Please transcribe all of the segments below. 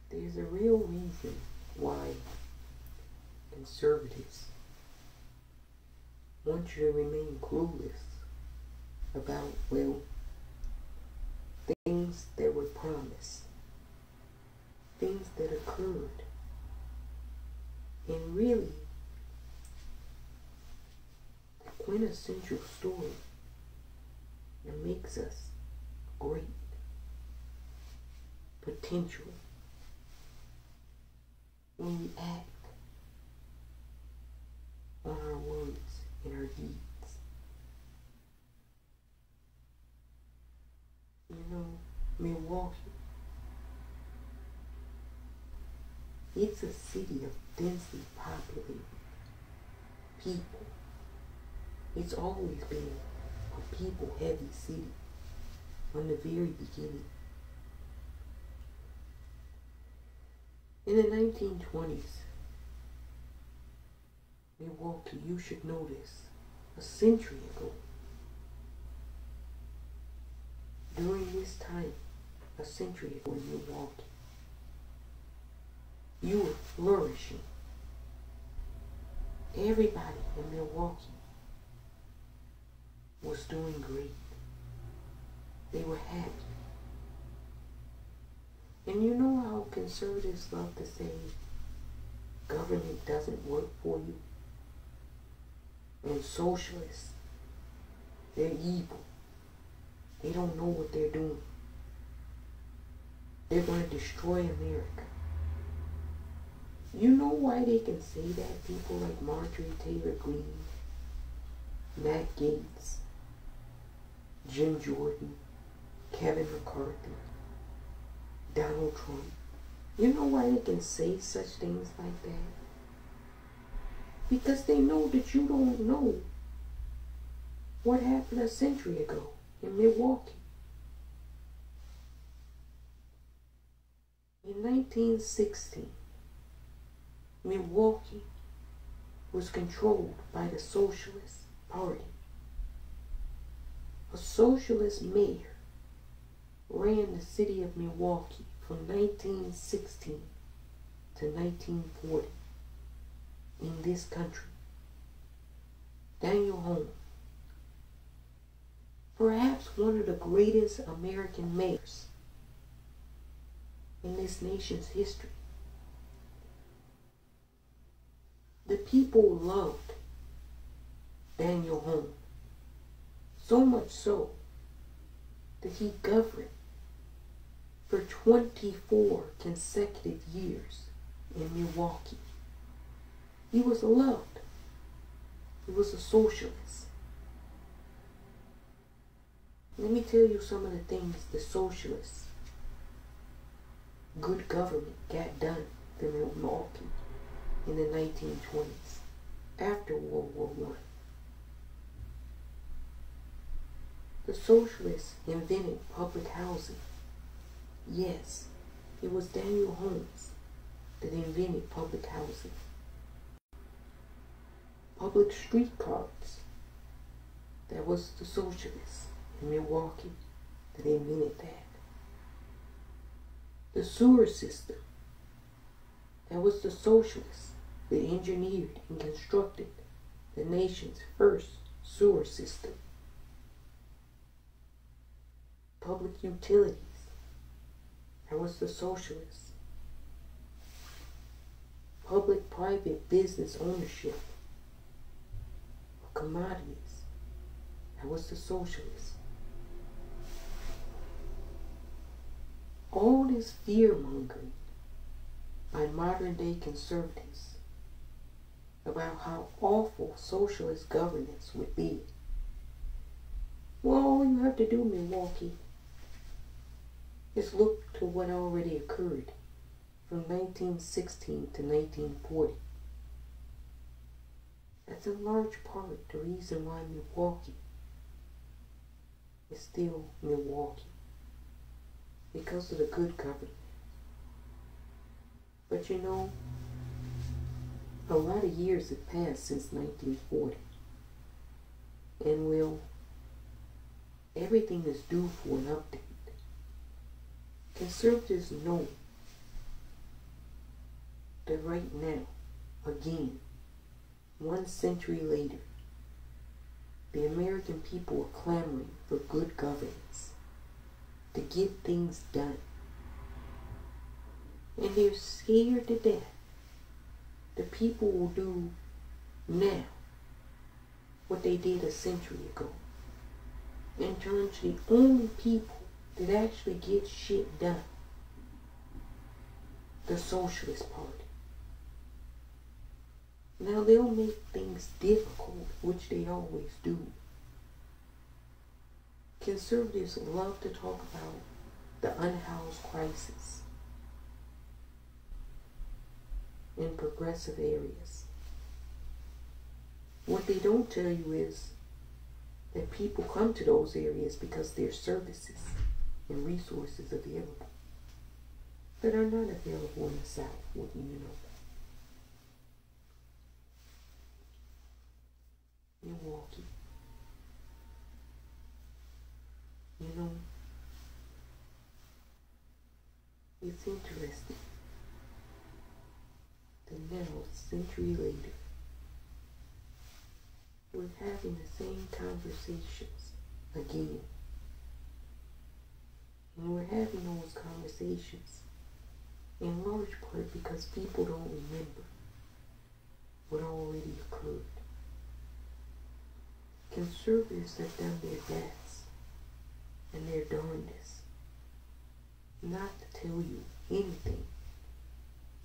There's a real reason why conservatives want you to remain clueless about, well, things that were promised, things that occurred, and really, the quintessential story that makes us great, potential, when we act on our words and our deeds. You know, Milwaukee, it's a city of densely populated people. It's always been a people-heavy city from the very beginning. In the 1920s, Milwaukee, you should know this, a century ago, during this time, a century ago in Milwaukee, you were flourishing. Everybody in Milwaukee was doing great. They were happy. And you know how conservatives love to say government doesn't work for you? And socialists, they're evil. They don't know what they're doing. They're going to destroy America. You know why they can say that? People like Marjorie Taylor Greene, Matt Gaetz, Jim Jordan, Kevin McCarthy, Donald Trump. You know why they can say such things like that? Because they know that you don't know what happened a century ago in Milwaukee. In 1916, Milwaukee was controlled by the Socialist Party. A socialist mayor ran the city of Milwaukee from 1916 to 1940 in this country. Daniel Holmes, perhaps one of the greatest American mayors in this nation's history. The people loved Daniel Holmes, so much so that he governed for 24 consecutive years in Milwaukee. He was loved. He was a socialist. Let me tell you some of the things the socialists, good government, got done for Milwaukee in the 1920s, after World War I. The socialists invented public housing. Yes, it was Daniel Holmes that invented public housing. Public streetcars, that was the socialists in Milwaukee that invented that. The sewer system, that was the socialists that engineered and constructed the nation's first sewer system. Public utilities, that was the socialists. Public-private business ownership of commodities, that was the socialists. All this fear-mongering by modern-day conservatives about how awful socialist governance would be. Well, all you have to do, Milwaukee, is look to what already occurred from 1916 to 1940. That's in large part the reason why Milwaukee is still Milwaukee, because of the good government. But you know, a lot of years have passed since 1940, and well, everything is due for an update. Conservatives know that right now, again, 1 century later, the American people are clamoring for good governance, to get things done. And they're scared to death the people will do now what they did a century ago, and turn to the only people that actually get shit done, the Socialist Party. Now they'll make things difficult, which they always do. Conservatives love to talk about the unhoused crisis in progressive areas. What they don't tell you is that people come to those areas because there's services and resources available that are not available in the South, wouldn't you know? Milwaukee. You know, it's interesting that now, a century later, we're having the same conversations again. And we're having those conversations in large part because people don't remember what already occurred. Conservatives have done their best and their darndest not to tell you anything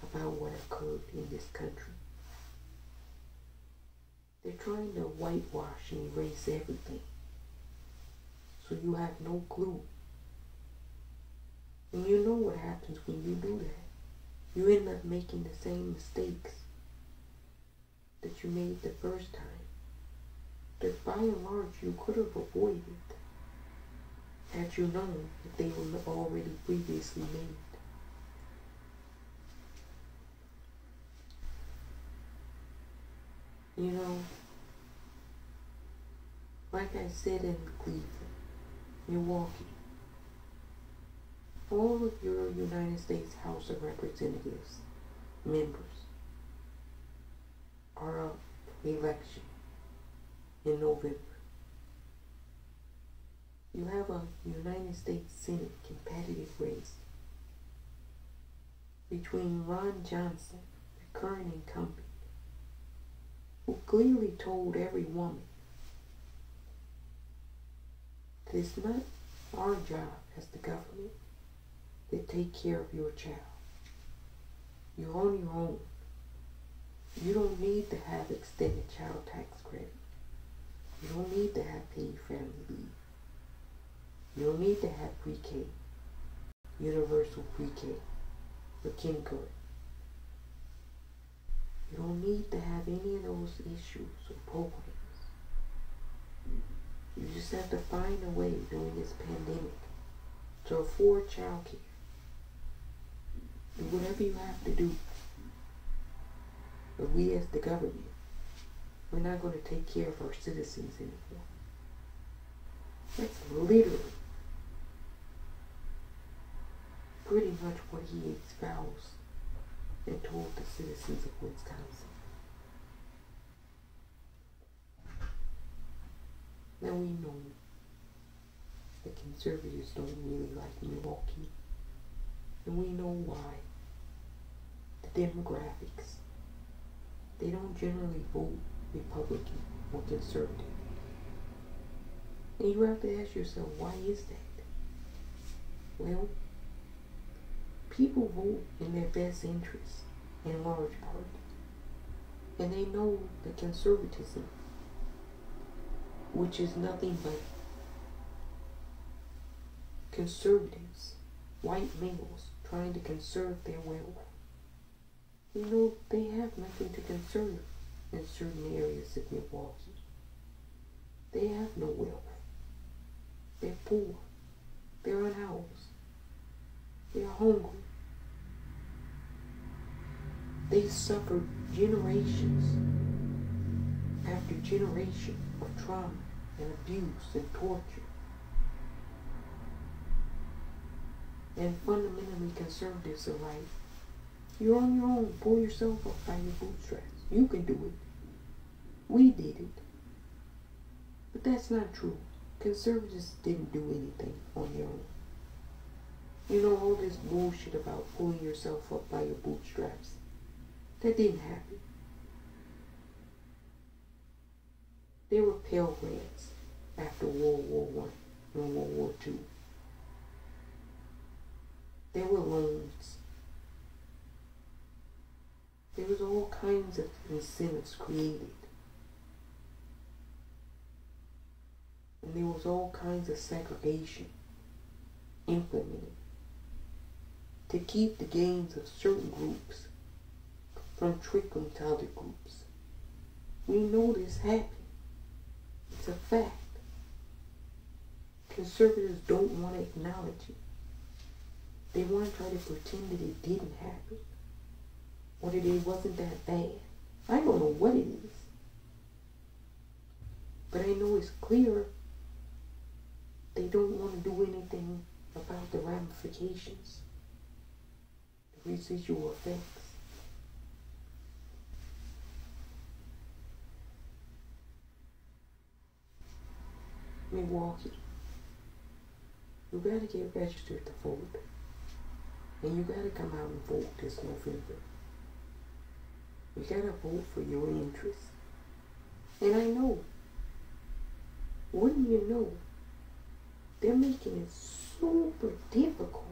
about what occurred in this country. They're trying to whitewash and erase everything, so you have no clue. And you know what happens when you do that. You end up making the same mistakes that you made the first time, that by and large you could have avoided had you known that they were already previously made. You know, like I said in Cleveland, Milwaukee, all of your United States House of Representatives members are up for election in November. You have a United States Senate competitive race between Ron Johnson, the current incumbent, who clearly told every woman that it's not our job as the government to take care of your child. You're on your own. You don't need to have extended child tax credit. You don't need to have paid family leave. You don't need to have pre-K, universal pre-K, or kindergarten. You don't need to have any of those issues or programs. You just have to find a way during this pandemic to afford child care. Do whatever you have to do. But we as the government, we're not going to take care of our citizens anymore. That's literally pretty much what he espoused and told the citizens of Wisconsin. Now we know the conservatives don't really like Milwaukee, and we know why. The demographics. They don't generally vote Republican or conservative. And you have to ask yourself, why is that? Well, people vote in their best interests in large part. And they know the conservatism, which is nothing but conservatives, white males, trying to conserve their wealth. You know, they have nothing to conserve in certain areas of Milwaukee. They have no wealth. They're poor. They're unhoused. They're hungry. They suffered generations after generation of trauma and abuse and torture. And fundamentally conservatives are like, You're on your own. Pull yourself up by your bootstraps. You can do it. We did it. But that's not true. Conservatives didn't do anything on their own. You know, all this bullshit about pulling yourself up by your bootstraps. That didn't happen. There were Pell Grants after World War I and World War II. There were loans. There was all kinds of incentives created. And there was all kinds of segregation implemented to keep the gains of certain groups from trickling to other groups. We know this happened. It's a fact. Conservatives don't want to acknowledge it. They want to try to pretend that it didn't happen, or that it wasn't that bad. I don't know what it is, but I know it's clear they don't want to do anything about the ramifications, the residual effects. Milwaukee, you gotta get registered to vote, and you gotta come out and vote this November. You gotta vote for your interests. And I know, wouldn't you know, they're making it super difficult.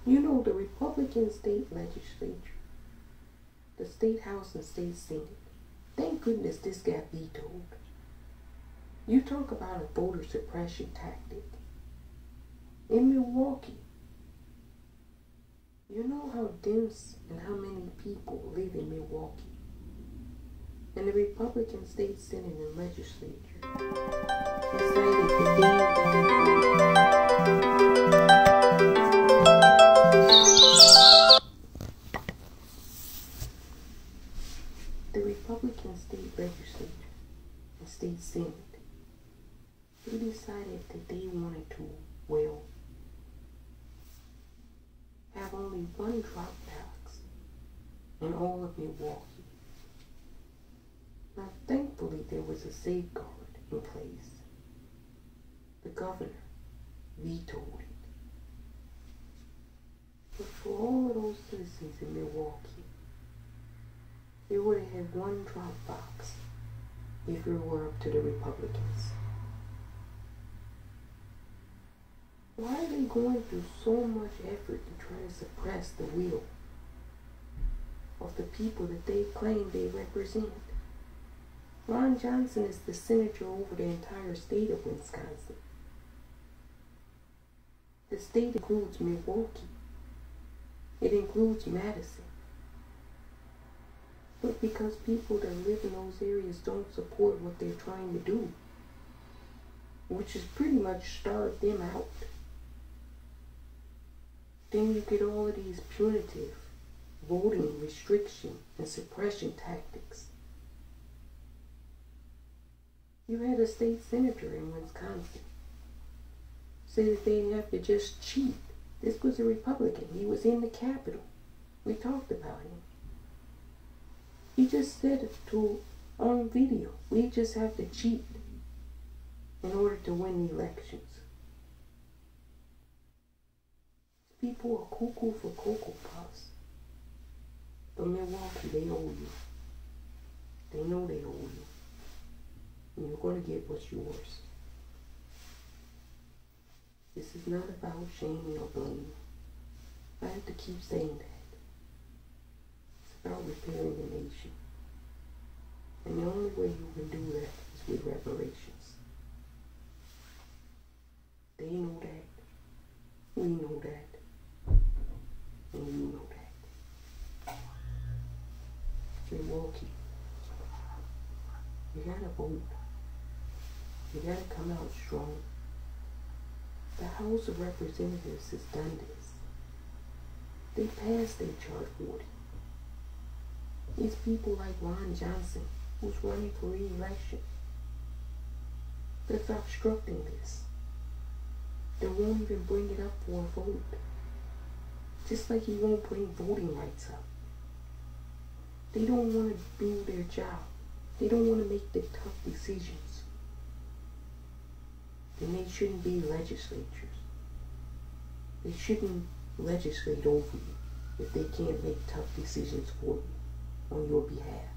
You know, the Republican state legislature, the state house and state senate, thank goodness this got vetoed. You talk about a voter suppression tactic. In Milwaukee, you know how dense and how many people live in Milwaukee. And the Republican state senate and legislature decided the Republican state legislature and state senate, they decided that they wanted to, well, have only one drop box in all of Milwaukee. Now, thankfully, there was a safeguard in place. The governor vetoed it. But for all of those citizens in Milwaukee, they would have had one drop box if it were up to the Republicans. Why are they going through so much effort to try to suppress the will of the people that they claim they represent? Ron Johnson is the senator over the entire state of Wisconsin. The state includes Milwaukee. It includes Madison. But because people that live in those areas don't support what they're trying to do, which is pretty much starve them out, then you get all of these punitive voting restriction and suppression tactics. You had a state senator in Wisconsin say that they have to just cheat. This was a Republican. He was in the Capitol. We talked about him. He just said it on video. We just have to cheat in order to win the elections. People are cuckoo for Cocoa Puffs. But Milwaukee, they owe you. They know they owe you. And you're going to get what's yours. This is not about shaming or blaming. I have to keep saying that. It's about repairing the nation. And the only way you can do that is with reparations. They know that. We know that. And you know that. Milwaukee, you gotta vote. You gotta come out strong. The House of Representatives has done this. They passed H.R. 40. It's people like Ron Johnson, who's running for re-election, that's obstructing this. They won't even bring it up for a vote. Just like he won't bring voting rights up. They don't want to do their job. They don't want to make the tough decisions. And they shouldn't be legislatures. They shouldn't legislate over you if they can't make tough decisions for you on your behalf.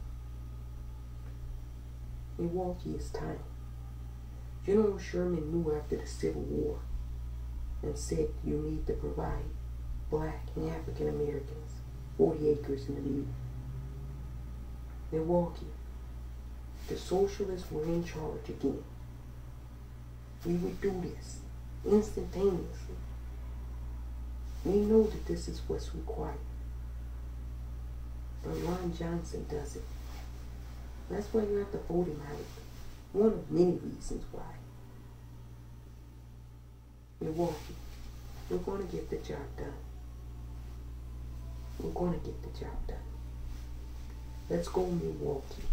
Milwaukee is time. General Sherman knew after the Civil War and said you need to provide Black and African Americans 40 acres in the view. Milwaukee, the socialists were in charge again. We would do this instantaneously. We know that this is what's required. But Ron Johnson does it. That's why you have to vote him out. One of many reasons why. Milwaukee, we're going to get the job done. We're going to get the job done. Let's go, Milwaukee.